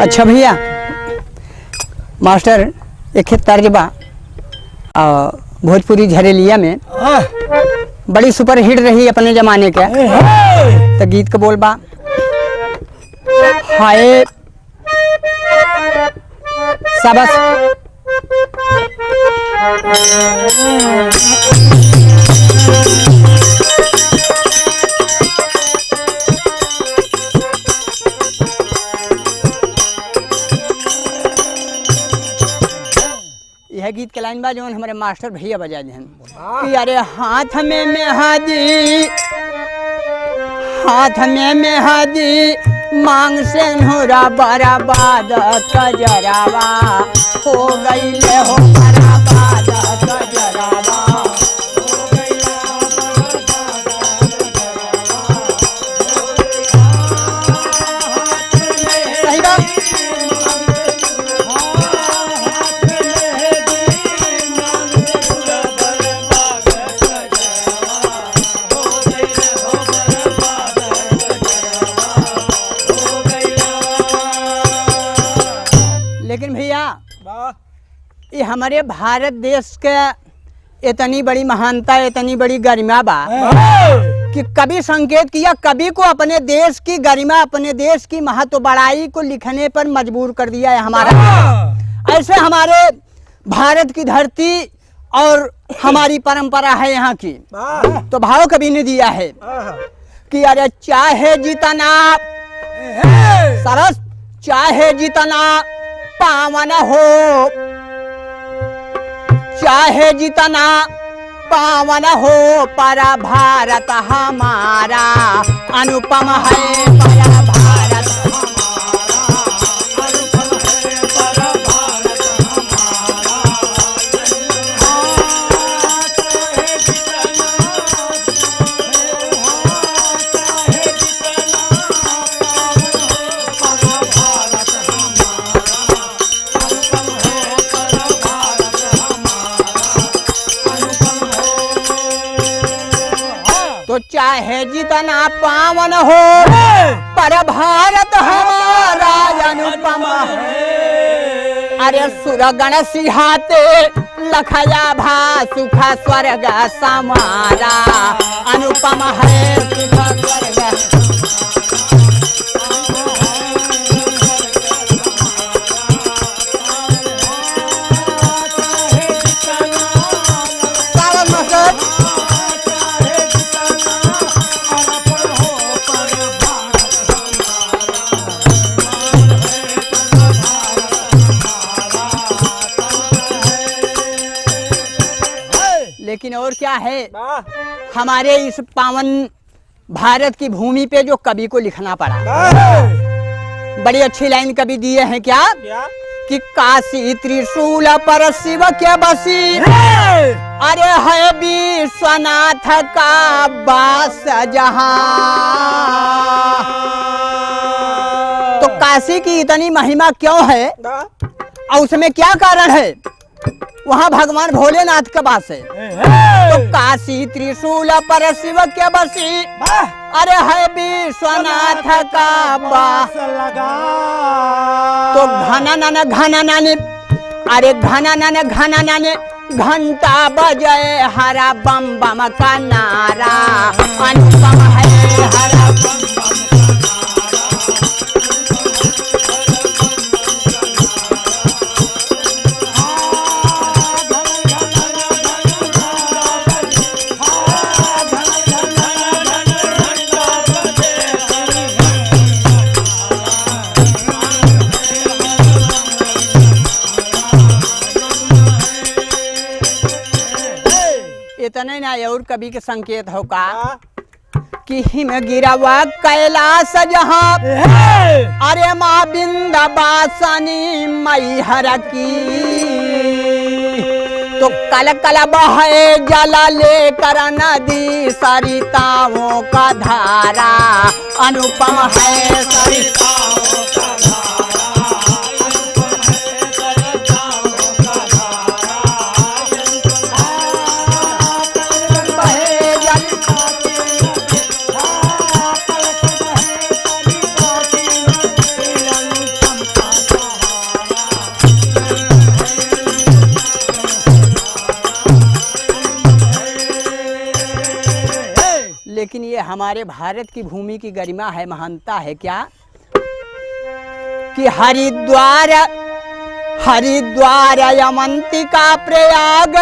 अच्छा भैया मास्टर एक तर्जबा भोजपुरी झरेलिया में बड़ी सुपर हिट रही अपने जमाने का। तो गीत का बोल बा हाय सबस यह गीत के लाइन बा जो हमारे मास्टर भैया बजा जहन कि अरे हाथ में मेहदी मांग से नूरा बराबाद कजरावा हो गईले हो बराबाद कजरावा सही बात। लेकिन भैया ये हमारे भारत देश के इतनी बड़ी महानता इतनी बड़ी गरिमा बा कि कभी संकेत किया कभी को अपने देश की गरिमा अपने देश की महत्व बड़ाई को लिखने पर मजबूर कर दिया है हमारा। ऐसे हमारे भारत की धरती और हमारी परंपरा है यहाँ की तो भाव कभी नहीं दिया है कि अरे चाहे जितना सरस चाहे जितना पावन हो चाहे जितना पावन हो पर भारत हमारा अनुपम है पर भारत तो चाहे जितना पावन हो पर भारत हमारा अनुपम है। अरे सुरगण सिहाते लखया भा सुख स्वर्ग समारा अनुपम है सुख स्वर्ग। लेकिन और क्या है हमारे इस पावन भारत की भूमि पे जो कवि को लिखना पड़ा। बड़ी अच्छी लाइन कवि दिए हैं क्या कि काशी त्रिशूल पर शिव के बसी अरे है विश्वनाथ का वास जहां। तो काशी की इतनी महिमा क्यों है और उसमें क्या कारण है वहाँ भगवान भोलेनाथ का वास है। तो काशी त्रिशूल पर शिव के बसी अरे है विश्वनाथ का वास लगा। तो घना नाने अरे घना नाने घंटा बजे हरा बम बम का नारा अनुपम है हरा बम इतने ना और कवि के संकेत हो का कि हिम गिरावा कैलाश जहाँ अरे माँ बिंदवासिनी मई हर की। तो कल कल बहे जला लेकर नदी सरिताओं का धारा अनुपम है सरिताओं का हमारे भारत की भूमि की गरिमा है, महानता है क्या कि हरिद्वार हरिद्वार यमंतिका प्रयाग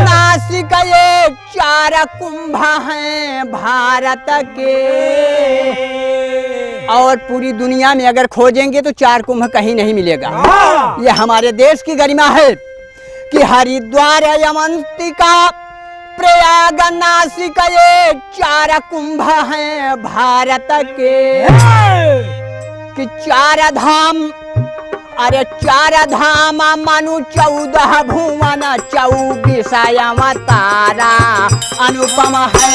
नासिक ये 4 कुंभ हैं भारत के। और पूरी दुनिया में अगर खोजेंगे तो 4 कुंभ कहीं नहीं मिलेगा। ये हमारे देश की गरिमा है कि हरिद्वार यमंतिका प्रयाग नासिक ये 4 कुंभ हैं भारत के। कि 4 धाम, अरे 4 धाम मनु 14 भुवन 24 अवतारा अनुपम है।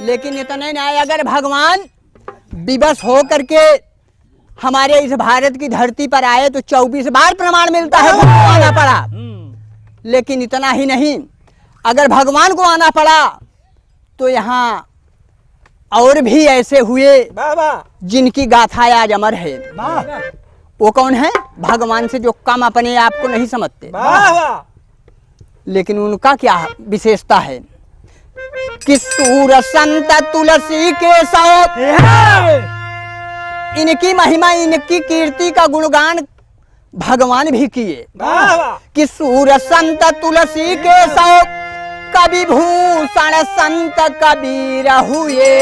लेकिन इतना नहीं, अगर भगवान विवश हो करके हमारे इस भारत की धरती पर आए तो 24 बार प्रमाण मिलता है कि आना पड़ा। लेकिन इतना ही नहीं, अगर भगवान को आना पड़ा तो यहाँ और भी ऐसे हुए जिनकी गाथा आज अमर है। वो कौन है? भगवान से जो कम अपने आप को नहीं समझते, लेकिन उनका क्या विशेषता है कि सूर संत तुलसी के सौ, इनकी महिमा इनकी कीर्ति का गुणगान भगवान भी किए कि सूर संत तुलसी के सौ कवि भूषण संत कबीर हुए।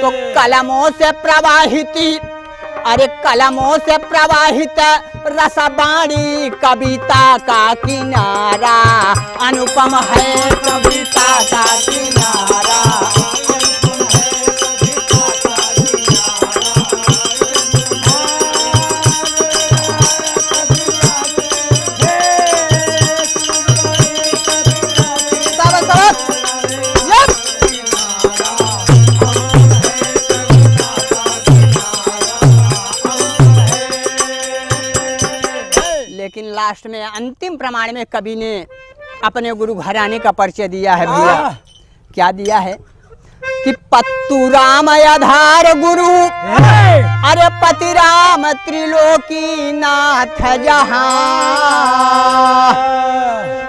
तो कलमों से प्रवाहित, अरे कलमों से प्रवाहित रसबाणी कविता का किनारा अनुपम है। कविता का किनारा लेकिन लास्ट में अंतिम प्रमाण में कवि ने अपने गुरु घराने का परिचय दिया है। भैया क्या दिया है कि पत्तू राम आधार गुरु, अरे पति राम त्रिलोकी नाथ जहां।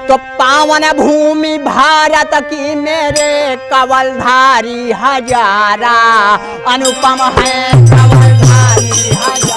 तो पावन भूमि भारत की मेरे कवलधारी हजारा अनुपम है। कवलधारी हजारा